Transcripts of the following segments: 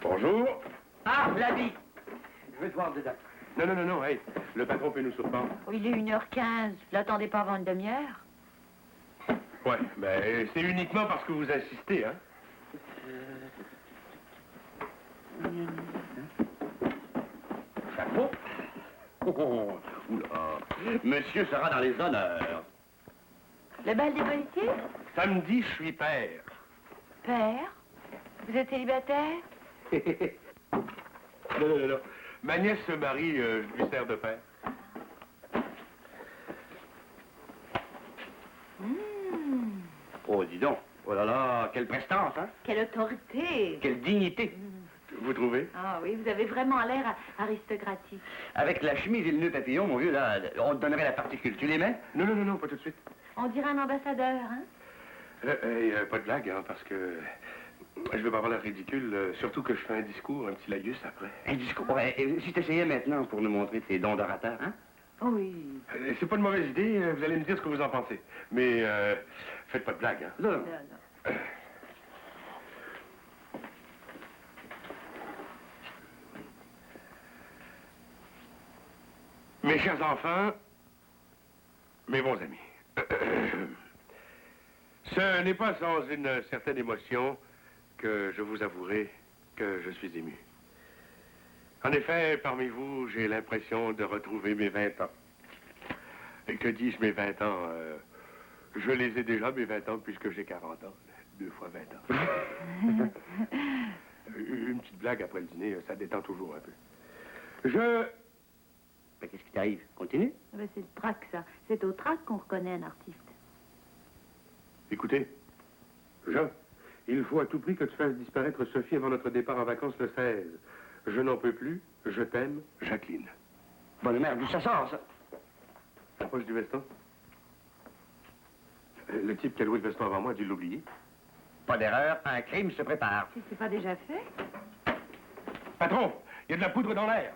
Bonjour. Ah, Vladi! Je vais te voir dedans. Non, hey, le patron peut nous surprendre. Oh, il est 1h15. Vous l'attendez pas avant une demi-heure? Ouais, ben, c'est uniquement parce que vous insistez, hein. Chapeau? Oh, oula. Monsieur sera dans les honneurs. Le bal des policiers? Samedi, je suis père. Père? Vous êtes célibataire? Non. Ma nièce se marie, je lui sers de père. Oh, dis donc. Oh là là, quelle prestance, hein? Quelle autorité! Quelle dignité. Vous trouvez? Ah oui, vous avez vraiment l'air aristocratique. Avec la chemise et le nœud papillon, mon vieux, là, on te donnerait la particule. Tu les mets? Non, pas tout de suite. On dirait un ambassadeur, hein? Pas de blague, hein, parce que je veux pas avoir l'air ridicule, surtout que je fais un discours, un petit laïus après. Un discours. Ouais, et si t'essayais maintenant pour nous montrer tes dons d'orateur, hein? Oui. C'est pas une mauvaise idée, vous allez me dire ce que vous en pensez. Mais faites pas de blague, hein. Non. Non. Mes chers enfants, mes bons amis, ce n'est pas sans une certaine émotion que je vous avouerai que je suis ému. En effet, parmi vous, j'ai l'impression de retrouver mes 20 ans. Et que dis-je, mes 20 ans? Je les ai déjà, mes 20 ans, puisque j'ai 40 ans. 2 fois 20 ans. Une petite blague après le dîner, ça détend toujours un peu. Mais qu'est-ce qui t'arrive? Continue. Ben, c'est le trac, ça. C'est au trac qu'on reconnaît un artiste. Écoutez, il faut à tout prix que tu fasses disparaître Sophie avant notre départ en vacances le 16. Je n'en peux plus, je t'aime, Jacqueline. Bonne mère, d'où ça sort, ça? La poche du veston? Le type qui a loué le veston avant moi a dû l'oublier. Pas d'erreur, un crime se prépare. Si c'est pas déjà fait? Patron, il y a de la poudre dans l'air.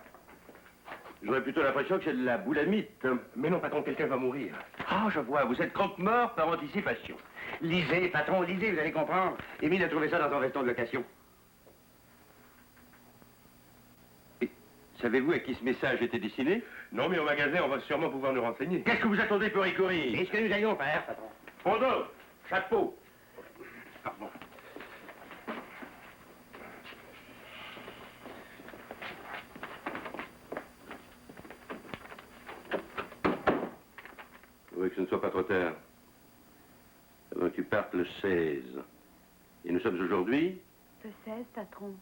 J'aurais plutôt l'impression que c'est de la boulamite. Mais non, patron, quelqu'un va mourir. Ah, je vois, vous êtes croque-mort par anticipation. Lisez, patron, lisez, vous allez comprendre. Émile a trouvé ça dans son veston de location. Et savez-vous à qui ce message était destiné? Non, mais au magasin, on va sûrement pouvoir nous renseigner. Qu'est-ce que vous attendez pour y courir? Qu'est-ce que nous allions faire, patron? Pondot, chapeau. Pardon. Oui, que ce ne soit pas trop tard. Avant que tu partes le 16. Et nous sommes aujourd'hui? Le 16, patron.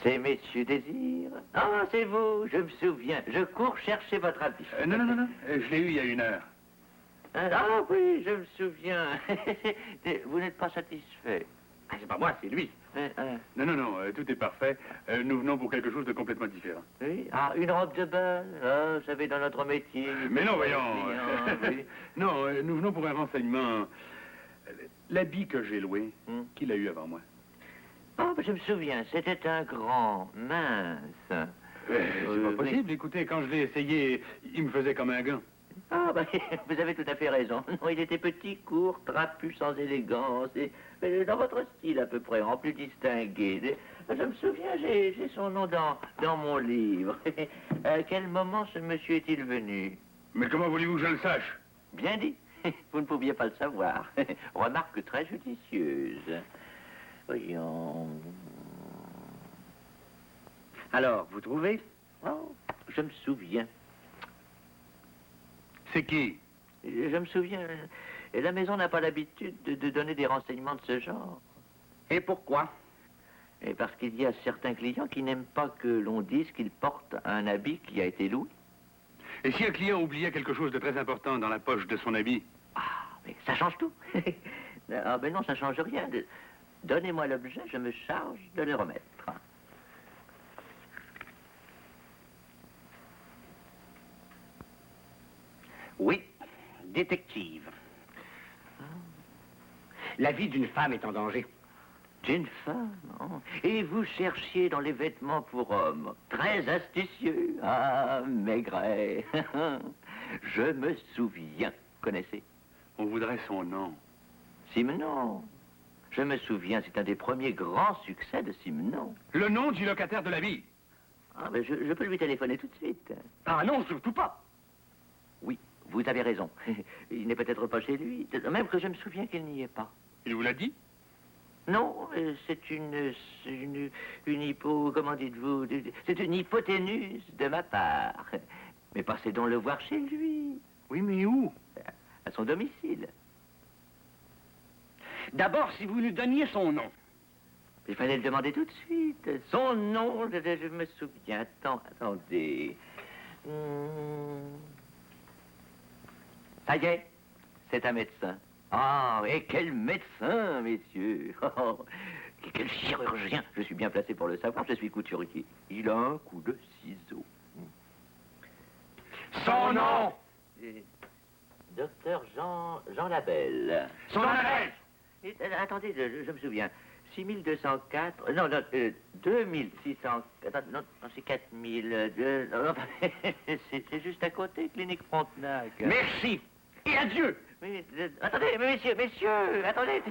C'est Messieurs Désir. Ah, c'est vous, je me souviens. Je cours chercher votre habit. Non. Je l'ai eu il y a 1 heure. Ah oui, je me souviens. Vous n'êtes pas satisfait. Ah, c'est pas moi, c'est lui. Non, tout est parfait. Nous venons pour quelque chose de complètement différent. Oui. Ah, une robe de bal. Ah, vous savez, dans notre métier. Mais non, voyons. Oui. Non, nous venons pour un renseignement. L'habit que j'ai loué, qui l'a eu avant moi? Ah, je me souviens, c'était un grand, mince. C'est pas possible. Écoutez, quand je l'ai essayé, il me faisait comme un gant. Ah, ben, vous avez tout à fait raison. Non, il était petit, court, trapu, sans élégance, et dans votre style à peu près, en plus distingué. Je me souviens, j'ai son nom dans mon livre. À quel moment ce monsieur est-il venu? Mais comment voulez-vous que je le sache? Bien dit. Vous ne pouviez pas le savoir. Remarque très judicieuse. Voyons. Alors, vous trouvez? Oh, je me souviens. C'est qui? Je me souviens, la maison n'a pas l'habitude de donner des renseignements de ce genre. Et pourquoi? Et parce qu'il y a certains clients qui n'aiment pas que l'on dise qu'ils portent un habit qui a été loué. Et si un client oubliait quelque chose de très important dans la poche de son habit? Ah, mais ça change tout. Ah, ben non, ça change rien. Donnez-moi l'objet, je me charge de le remettre. Oui, détective. La vie d'une femme est en danger. D'une femme, hein. Et vous cherchiez dans les vêtements pour hommes. Très astucieux. Ah, Maigret. Je me souviens. Connaissez? On voudrait son nom. Simenon. Je me souviens, c'est un des premiers grands succès de Simenon. Le nom du locataire de l'habit. Ah, ben je peux lui téléphoner tout de suite. Ah non, surtout pas. Oui, vous avez raison. Il n'est peut-être pas chez lui. Même que je me souviens qu'il n'y est pas. Il vous l'a dit? Non, c'est une comment dites-vous? C'est une hypoténuse de ma part. Mais passez donc le voir chez lui. Oui, mais où? À son domicile. D'abord, si vous nous donniez son nom. Il fallait le demander tout de suite. Son nom, je me souviens. Attendez. Ça y est, c'est un médecin. Ah, et quel médecin, messieurs. Oh, quel chirurgien. Je suis bien placé pour le savoir, je suis couturier. Il a un coup de ciseau. Son nom! Docteur Jean Labelle. Son adresse! Attendez, je me souviens. 6204... Non, 2600... Attends, non, c'est 4000... c'est juste à côté, Clinique Frontenac. Merci! Et adieu! Mais, attendez, mais messieurs, attendez.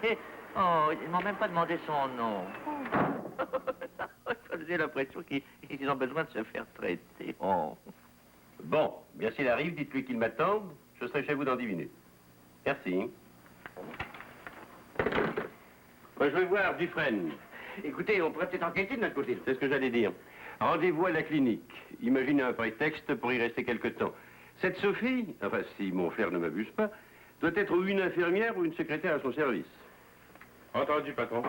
Oh, ils m'ont même pas demandé son nom. J'ai l'impression qu'ils ont besoin de se faire traiter. Oh. Bon, bien s'il arrive, dites-lui qu'il m'attende. Je serai chez vous dans 10 minutes. Merci. Moi, je vais voir Dufresne. Écoutez, on pourrait peut-être enquêter de notre côté. C'est ce que j'allais dire. Rendez-vous à la clinique. Imaginez un prétexte pour y rester quelque temps. Cette Sophie, enfin, si mon frère ne m'abuse pas, doit être ou une infirmière ou une secrétaire à son service. Entendu, patron.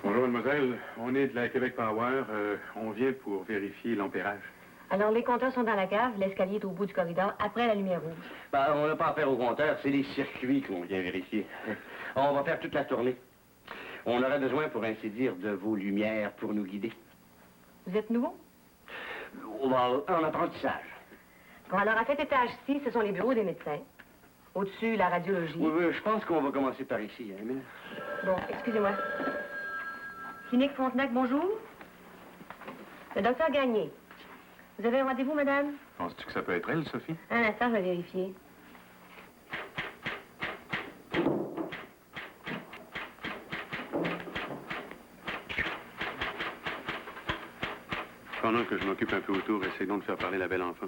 Bonjour, mademoiselle. On est de la Québec Power. On vient pour vérifier l'ampérage. Alors, les compteurs sont dans la cave, l'escalier est au bout du corridor, après la lumière rouge. Ben, on n'a pas affaire au compteur, c'est les circuits qu'on vient vérifier. On va faire toute la tournée. On aurait besoin, pour ainsi dire, de vos lumières pour nous guider. Vous êtes nouveau? On va en apprentissage. Bon, alors, à cet étage-ci, ce sont les bureaux des médecins. Au-dessus, la radiologie. Oui, je pense qu'on va commencer par ici, hein, Émile? Bon, excusez-moi. Clinique Frontenac, bonjour. Le docteur Gagné. Vous avez un rendez-vous, madame? Penses-tu que ça peut être elle, Sophie? Un instant, je vais vérifier. Pendant que je m'occupe un peu autour, essayons de faire parler la belle enfant.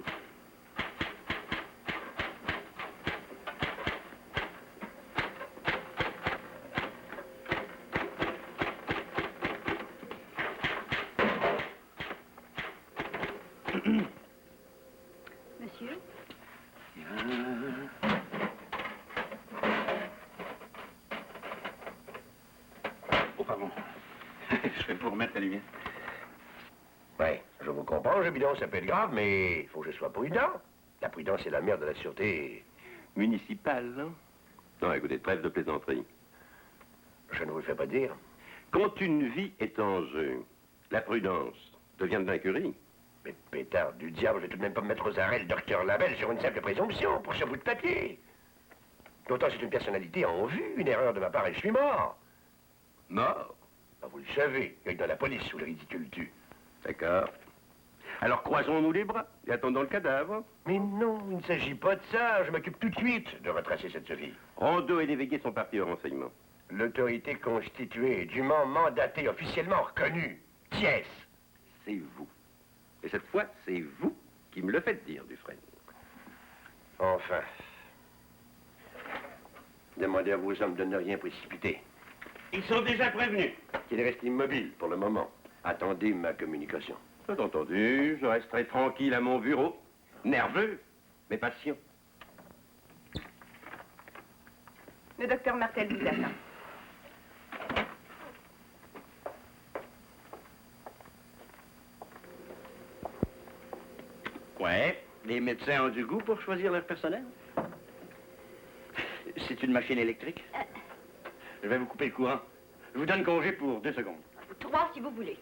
Monsieur? Oh, pardon. Je vais vous remettre la lumière. Oui, je vous comprends, Jobidon, ça peut être grave, mais il faut que je sois prudent. La prudence est la mère de la sûreté municipale, non? Non, écoutez, trêve de plaisanterie. Je ne vous le fais pas dire. Quand une vie est en jeu, la prudence devient de l'incurie. Mais pétard du diable, je vais tout de même pas me mettre aux arrêts le docteur Labelle sur une simple présomption, pour ce bout de papier. D'autant c'est une personnalité en vue, une erreur de ma part et je suis mort. Mort? Ah, vous le savez, il y a que dans la police où le ridicule tue. D'accord. Alors croisons-nous les bras et attendons le cadavre. Mais non, il ne s'agit pas de ça. Je m'occupe tout de suite de retracer cette Sophie. Rondeau et délégués sont partis au renseignement. L'autorité constituée, dûment mandatée, officiellement reconnue. Tiès. C'est vous. Et cette fois, c'est vous qui me le faites dire, Dufresne. Enfin. Demandez à vos hommes de ne rien précipiter. Ils sont déjà prévenus. Qu'ils restent immobiles pour le moment. Attendez ma communication. J'ai entendu, je resterai tranquille à mon bureau. Nerveux, mais patient. Le docteur Martel vous attend. Ouais, les médecins ont du goût pour choisir leur personnel. C'est une machine électrique. Je vais vous couper le courant. Je vous donne congé pour 2 secondes. 3 si vous voulez.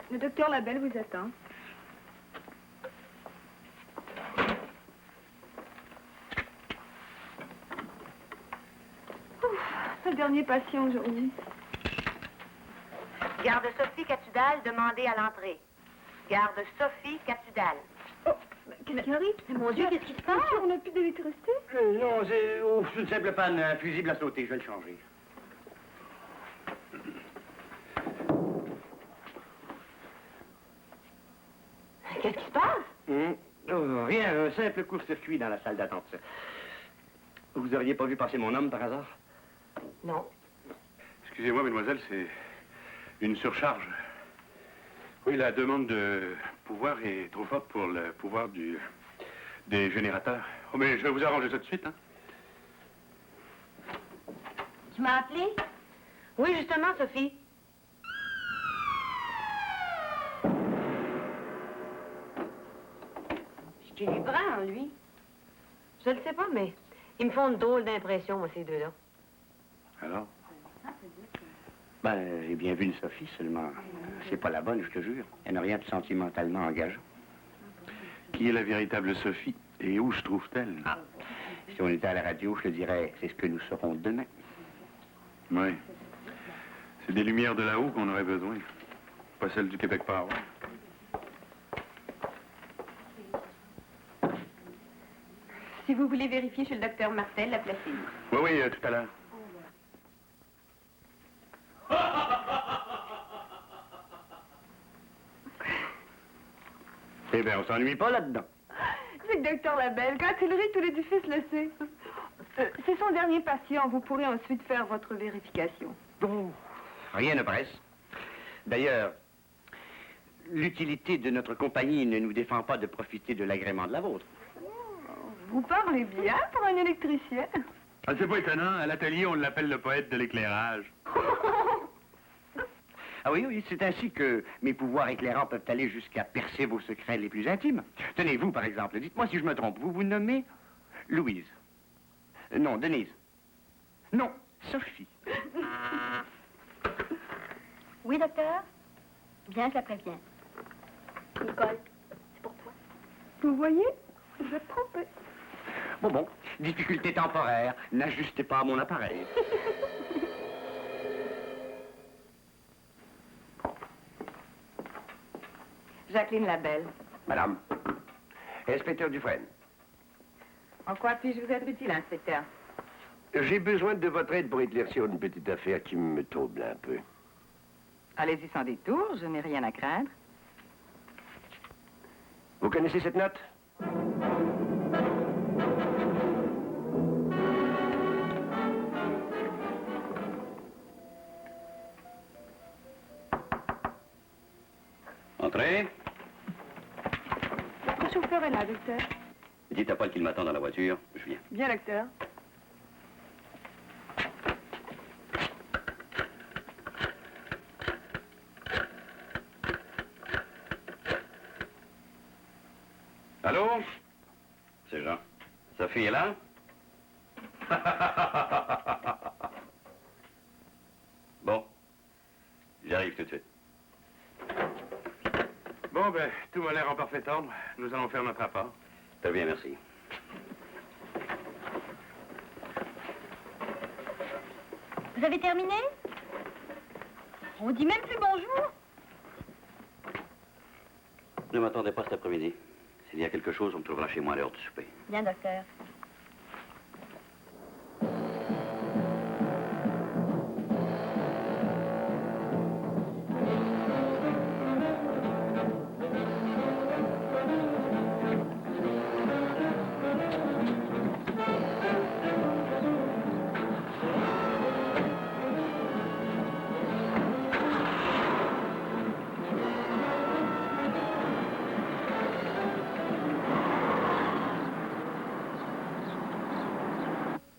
Le docteur Labelle vous attend. Le dernier patient aujourd'hui. Garde Sophie Catudal, demandez à l'entrée. Garde Sophie Catudal. Oh, qu'est-ce qui arrive? Mon Dieu, qu'est-ce qui se passe? Monsieur, on n'a plus d'électricité? Non, c'est une simple panne, un fusible a sauté, je vais le changer. Qu'est-ce qui se passe? Rien, un simple court-circuit dans la salle d'attente. Vous auriez pas vu passer mon homme par hasard? Non. Excusez-moi, mademoiselle, c'est une surcharge. Oui, la demande de pouvoir est trop forte pour le pouvoir des générateurs. Oh, mais je vais vous arranger ça tout de suite, hein. Tu m'as appelé? Oui, justement, Sophie. Je suis brun, lui. Je le sais pas, mais ils me font une drôle d'impression, moi, ces deux-là. Alors? Ben, j'ai bien vu une Sophie, seulement c'est pas la bonne, je te jure. Elle n'a rien de sentimentalement engageant. Qui est la véritable Sophie et où se trouve-t-elle? Ah, si on était à la radio, je te dirais, c'est ce que nous serons demain. Oui. C'est des lumières de là-haut qu'on aurait besoin. Pas celles du Québec Power. Si vous voulez vérifier chez le docteur Martel, la place est libre. Oui, oui, tout à l'heure. Eh bien, on s'ennuie pas là-dedans. C'est le docteur Labelle. Quand il rit, tout l'édifice le sait. C'est son dernier patient. Vous pourrez ensuite faire votre vérification. Oh, rien ne presse. D'ailleurs, l'utilité de notre compagnie ne nous défend pas de profiter de l'agrément de la vôtre. Vous parlez bien pour un électricien. Ah, c'est pas étonnant. À l'atelier, on l'appelle le poète de l'éclairage. Ah oui, oui, c'est ainsi que mes pouvoirs éclairants peuvent aller jusqu'à percer vos secrets les plus intimes. Tenez, vous, par exemple, dites-moi si je me trompe. Vous vous nommez Louise. Non, Denise. Non, Sophie. Oui, docteur? Bien, je la préviens. Nicole, c'est pour toi. Vous voyez? Vous êtes trompé. Bon, difficulté temporaire. N'ajustez pas mon appareil. Jacqueline Labelle. Madame. Inspecteur Dufresne. En quoi puis-je vous être utile, inspecteur? J'ai besoin de votre aide pour éclaircir une petite affaire qui me trouble un peu. Allez-y sans détour, je n'ai rien à craindre. Vous connaissez cette note? Entrez. Le chauffeur est là, docteur. Dites à Paul qu'il m'attend dans la voiture. Je viens. Bien, docteur. Allô? C'est Jean. Sophie est là? Bon. J'arrive tout de suite. Bon, ben, tout m'a l'air en parfait ordre. Nous allons faire notre rapport. Très bien, merci. Vous avez terminé? On dit même plus bonjour. Ne m'attendez pas cet après-midi. S'il y a quelque chose, on me trouvera chez moi à l'heure du souper. Bien, docteur.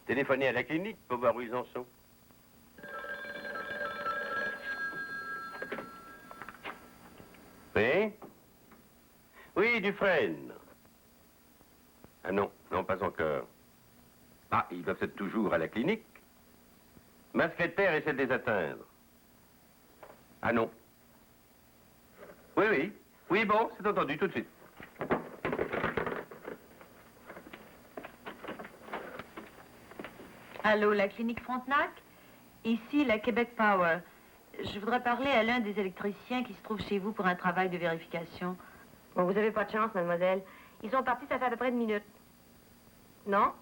Téléphonez à la clinique pour voir où ils en sont. Oui? Oui, Dufresne. Ah non, non, pas encore. Ah, ils doivent être toujours à la clinique. Ma secrétaire essaie de les atteindre. Ah non. Oui, oui. Oui, bon, c'est entendu tout de suite. Allô, la clinique Frontenac? Ici, la Québec Power. Je voudrais parler à l'un des électriciens qui se trouve chez vous pour un travail de vérification. Bon, vous avez pas de chance, mademoiselle. Ils sont partis, ça fait à peu près une minute. Non?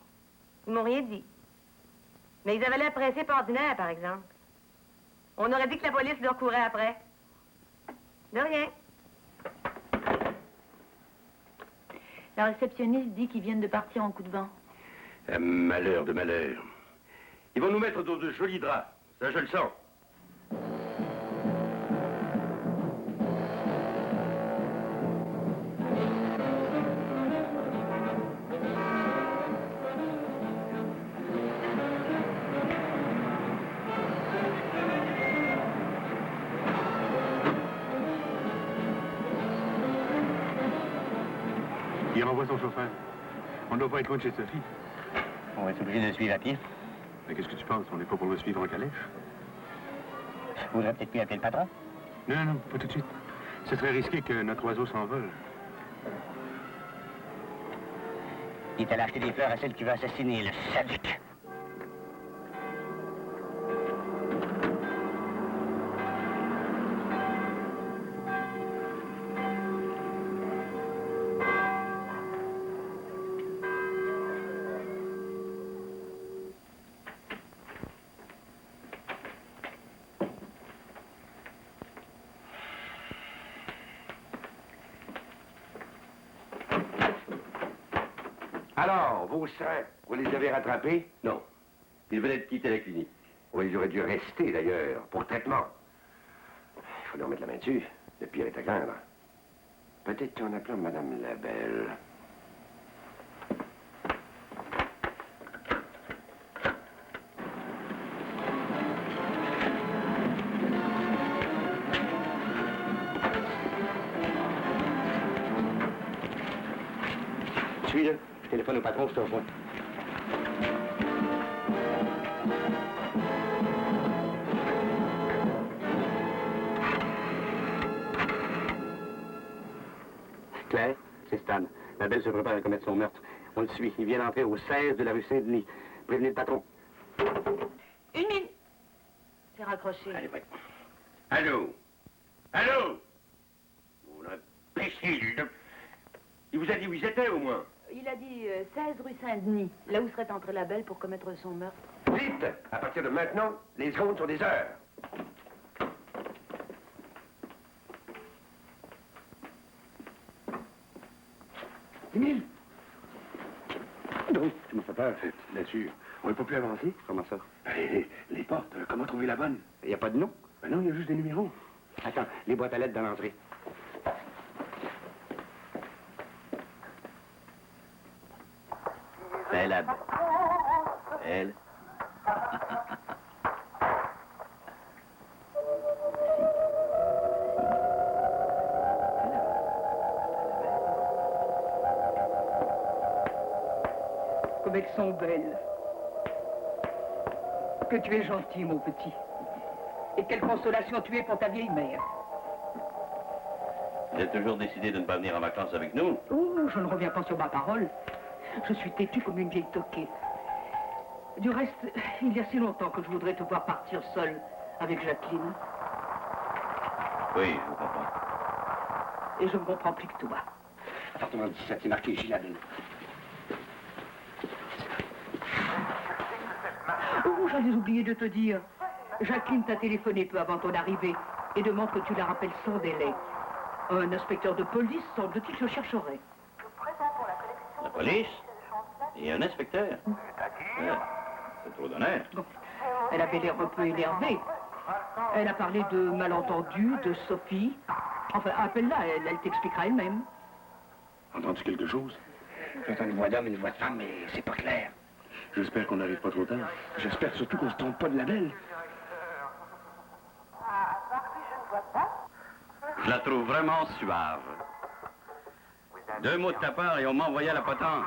Ils m'ont rien dit. Mais ils avaient l'air pressés par ordinaire, par exemple. On aurait dit que la police leur courait après. De rien. La réceptionniste dit qu'ils viennent de partir en coup de vent. Un malheur de malheur. Ils vont nous mettre dans de jolis draps. Ça, je le sens. Il renvoie son chauffeur. On ne doit pas être loin de chez Sophie. On va être obligé de le suivre à pied. Mais qu'est-ce que tu penses? On n'est pas pour le suivre en calèche? Vous aurez peut-être pu appeler le patron. Non, non, pas tout de suite. C'est très risqué que notre oiseau s'envole. Il est allé acheter des fleurs à celle qui veut assassiner le sadique. Alors, vos seins, vous les avez rattrapés? Non. Ils venaient de quitter la clinique. Oui, ils auraient dû rester, d'ailleurs, pour traitement. Il faut leur mettre la main dessus. Le pire est à craindre. Peut-être qu'en appelant Madame Labelle... Suis-le. Je téléphone au patron, je te rejoins. Claire, c'est Stan. La belle se prépare à commettre son meurtre. On le suit. Il vient d'entrer au 16 de la rue Saint-Denis. Prévenez le patron. Une minute. C'est raccroché. Allez, ouais. Allô? Allô? Oh, l'imbécile! Il vous a dit où ils étaient, au moins? Il a dit 16 rue Saint-Denis, là où serait entrée la belle pour commettre son meurtre. Vite! À partir de maintenant, les secondes sont des heures. Émile! Donc, tu me fais peur. Là-dessus, on ne peut plus avancer. Comment ça? Les portes, comment trouver la bonne? Il n'y a pas de nom? Ben non, il y a juste des numéros. Attends, les boîtes à lettres dans l'entrée. C'est la belle. Elle. Comme elles sont belles. Que tu es gentil, mon petit. Et quelle consolation tu es pour ta vieille mère. Vous avez toujours décidé de ne pas venir en vacances avec nous? Oh, je ne reviens pas sur ma parole. Je suis têtue comme une vieille toquée. Du reste, il y a si longtemps que je voudrais te voir partir seule avec Jacqueline. Oui, je vous comprends. Et je ne comprends plus que toi. Appartement 17, c'est marqué Giladel. Oh, j'en ai oublié de te dire. Jacqueline t'a téléphoné peu avant ton arrivée et demande que tu la rappelles sans délai. Un inspecteur de police, semble-t-il, se chercherait. La police? Et un inspecteur? C'est trop d'honneur. Bon. Elle avait l'air un peu énervée. Elle a parlé de malentendus, de Sophie. Enfin, appelle-la, elle t'expliquera elle-même. Entends-tu quelque chose? J'entends une voix d'homme et une voix de femme, mais c'est pas clair. J'espère qu'on n'arrive pas trop tard. J'espère surtout qu'on se trompe pas de label. Je la trouve vraiment suave. 2 mots de ta part et on m'envoyait à la potence.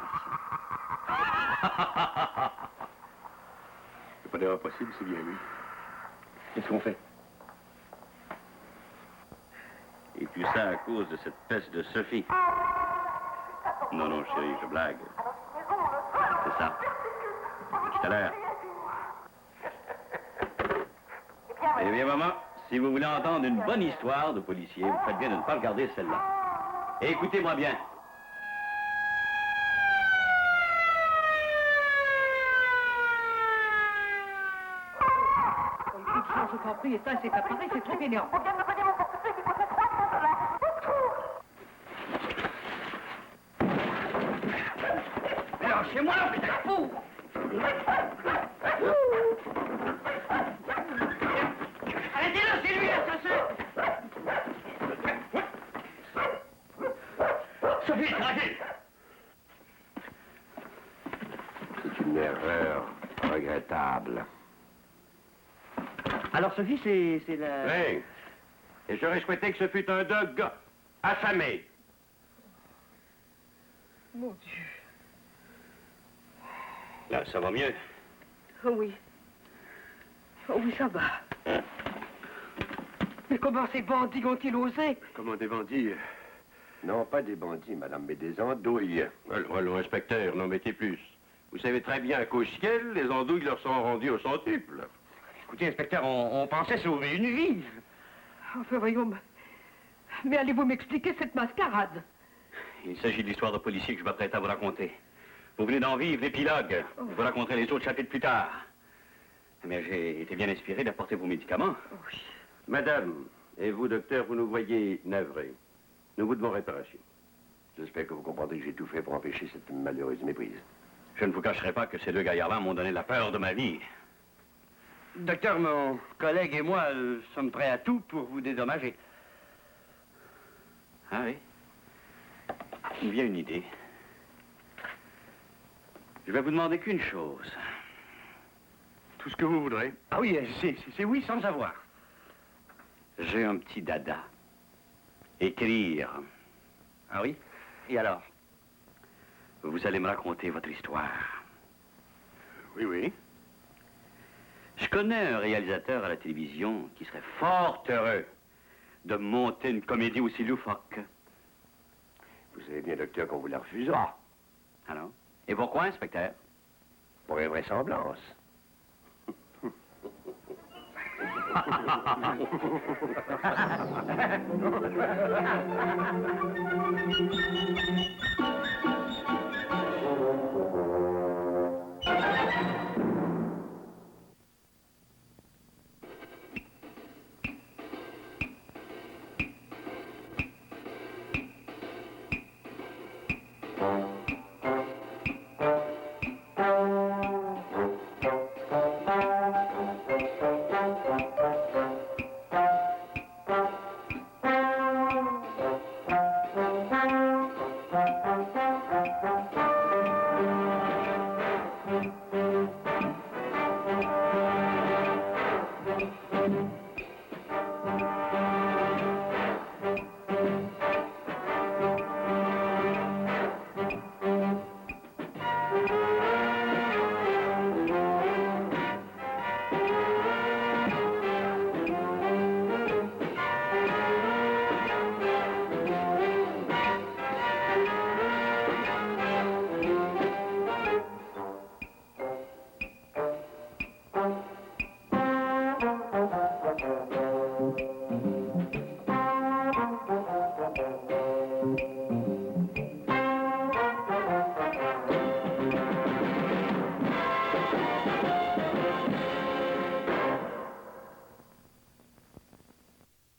C'est pas d'erreur possible, c'est bien lui. Qu'est-ce qu'on fait? Et tout ça à cause de cette peste de Sophie. Non, non, chérie, je blague. C'est ça. Tout à l'heure. Eh bien, maman, si vous voulez entendre une bonne histoire de policier, vous faites bien de ne pas regarder celle-là. Et écoutez-moi bien. Je t'en prie, éteins cet appareil, c'est trop énervant. Alors, chez moi, putain, fou! Arrêtez-le, c'est lui, l'assassin! Sophie, tranquille! C'est une erreur regrettable. Alors, Sophie, c'est la... Oui. Et j'aurais souhaité que ce fût un dog affamé. Mon Dieu. Là, ça va mieux. Oh oui. Oh oui, ça va. Mais comment ces bandits ont-ils osé? Comment des bandits? Non, pas des bandits, madame, mais des andouilles. Allons, inspecteur, n'en mettez plus. Vous savez très bien qu'au ciel, les andouilles leur sont rendues au centuple. Écoutez, inspecteur, on pensait sauver une vie. Enfin, voyons. Mais allez-vous m'expliquer cette mascarade? Il s'agit de l'histoire de policier que je m'apprête à vous raconter. Vous venez d'en vivre l'épilogue. Je vous raconterai les autres chapitres plus tard. Mais j'ai été bien inspiré d'apporter vos médicaments. Oui. Madame, et vous, docteur, vous nous voyez navrés. Nous vous devons réparation. J'espère que vous comprendrez que j'ai tout fait pour empêcher cette malheureuse méprise. Je ne vous cacherai pas que ces 2 gaillards-là m'ont donné la peur de ma vie. Docteur, mon collègue et moi sommes prêts à tout pour vous dédommager. Ah oui? Il me vient une idée. Je vais vous demander qu'une chose. Tout ce que vous voudrez. Ah oui, c'est oui sans savoir. J'ai un petit dada. Écrire. Ah oui? Et alors? Vous allez me raconter votre histoire. Oui, oui. Je connais un réalisateur à la télévision qui serait fort heureux de monter une comédie aussi loufoque. Vous savez bien, docteur, qu'on vous la refusera. Alors? Et pourquoi, inspecteur? Pour invraisemblance.